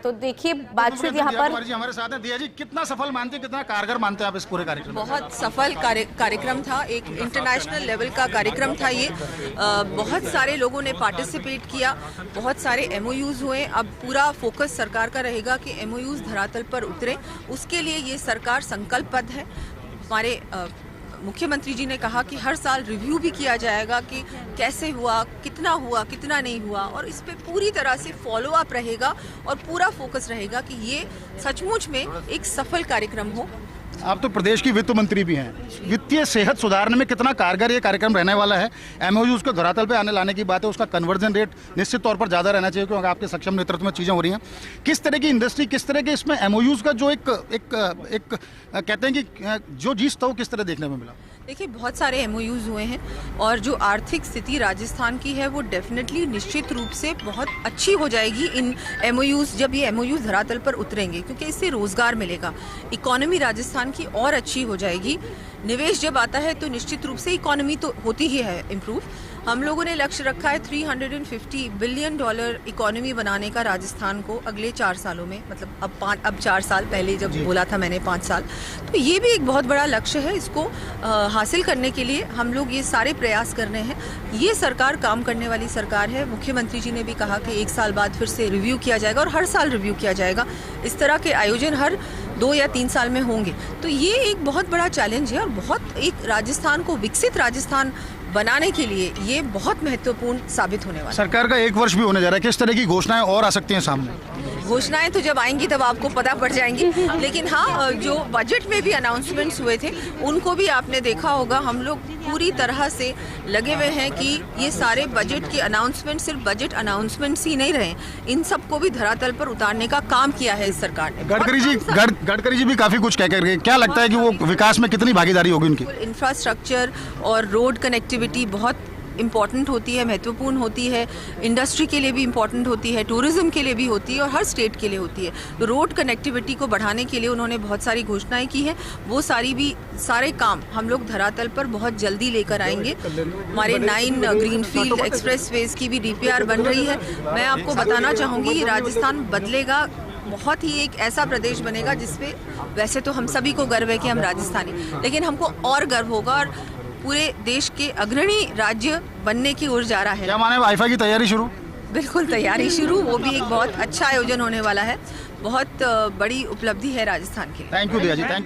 तो देखिए बातचीत यहाँ पर हमारे साथ हैं। दिया जी, कितना सफल मानते हैं, कितना कारगर मानते हैं आप इस पूरे कार्यक्रम? बहुत सफल कार्यक्रम था, एक इंटरनेशनल लेवल का कार्यक्रम था ये। बहुत सारे लोगों ने पार्टिसिपेट किया, बहुत सारे एमओयूज हुए। अब पूरा फोकस सरकार का रहेगा कि एमओयूज धरातल पर उतरे, उसके लिए ये सरकार संकल्पबद्ध है। हमारे मुख्यमंत्री जी ने कहा कि हर साल रिव्यू भी किया जाएगा कि कैसे हुआ, कितना नहीं हुआ, और इस पे पूरी तरह से फॉलो अप रहेगा और पूरा फोकस रहेगा कि ये सचमुच में एक सफल कार्यक्रम हो। आप तो प्रदेश की वित्त मंत्री भी हैं, वित्तीय सेहत सुधारने में कितना कारगर ये कार्यक्रम रहने वाला है? एमओयू उसको धरातल पे आने लाने की बात है, उसका कन्वर्जन रेट निश्चित तौर पर ज़्यादा रहना चाहिए क्योंकि आपके सक्षम नेतृत्व में चीज़ें हो रही हैं। किस तरह की इंडस्ट्री, किस तरह के इसमें एमओयूज़ का जो एक कहते हैं कि जो जीत था वो किस तरह देखने में मिला? देखिए, बहुत सारे एमओयूज हुए हैं और जो आर्थिक स्थिति राजस्थान की है वो डेफिनेटली निश्चित रूप से बहुत अच्छी हो जाएगी इन एमओयूज, जब ये एमओयूज धरातल पर उतरेंगे, क्योंकि इससे रोजगार मिलेगा, इकोनॉमी राजस्थान की और अच्छी हो जाएगी। निवेश जब आता है तो निश्चित रूप से इकोनॉमी तो होती ही है इम्प्रूव। हम लोगों ने लक्ष्य रखा है $350 बिलियन इकोनॉमी बनाने का राजस्थान को अगले 4 सालों में, मतलब अब 4 साल, पहले जब बोला था मैंने 5 साल, तो ये भी एक बहुत बड़ा लक्ष्य है। इसको हासिल करने के लिए हम लोग ये सारे प्रयास कर रहे हैं। ये सरकार काम करने वाली सरकार है। मुख्यमंत्री जी ने भी कहा कि 1 साल बाद फिर से रिव्यू किया जाएगा और हर साल रिव्यू किया जाएगा। इस तरह के आयोजन हर 2 या 3 साल में होंगे। तो ये एक बहुत बड़ा चैलेंज है और बहुत एक राजस्थान को विकसित राजस्थान बनाने के लिए ये बहुत महत्वपूर्ण साबित होने वाला है। सरकार का 1 वर्ष भी होने जा रहा है, किस तरह की घोषणाएं और आ सकती हैं सामने? घोषणाएं तो जब आएंगी तब आपको पता पड़ जाएंगी, लेकिन हाँ, जो बजट में भी अनाउंसमेंट्स हुए थे उनको भी आपने देखा होगा। हम लोग पूरी तरह से लगे हुए हैं कि ये सारे बजट के अनाउंसमेंट सिर्फ बजट अनाउंसमेंट्स ही नहीं रहे, इन सबको भी धरातल पर उतारने का काम किया है इस सरकार ने। गडकरी जी भी काफी कुछ कह करके, क्या लगता है कि वो विकास में कितनी भागीदारी होगी उनकी? इंफ्रास्ट्रक्चर और रोड कनेक्टिविटी बहुत इम्पॉर्टेंट होती है, महत्वपूर्ण होती है। इंडस्ट्री के लिए भी इम्पॉर्टेंट होती है, टूरिज्म के लिए भी होती है और हर स्टेट के लिए होती है। तो रोड कनेक्टिविटी को बढ़ाने के लिए उन्होंने बहुत सारी घोषणाएं की हैं। वो सारे काम हम लोग धरातल पर बहुत जल्दी लेकर आएंगे। हमारे 9 ग्रीनफील्ड एक्सप्रेसवेज की भी DPR बन रही है। मैं आपको बताना चाहूँगी, राजस्थान बदलेगा, बहुत ही एक ऐसा प्रदेश बनेगा जिसपे वैसे तो हम सभी को गर्व है कि हम राजस्थानी, लेकिन हमको और गर्व होगा और पूरे देश के अग्रणी राज्य बनने की ओर जा रहा है। क्या माने, वाईफाई की तैयारी शुरू? बिल्कुल तैयारी शुरू, वो भी एक बहुत अच्छा आयोजन होने वाला है। बहुत बड़ी उपलब्धि है राजस्थान के लिए। थैंक यू दिया जी, थैंक यू।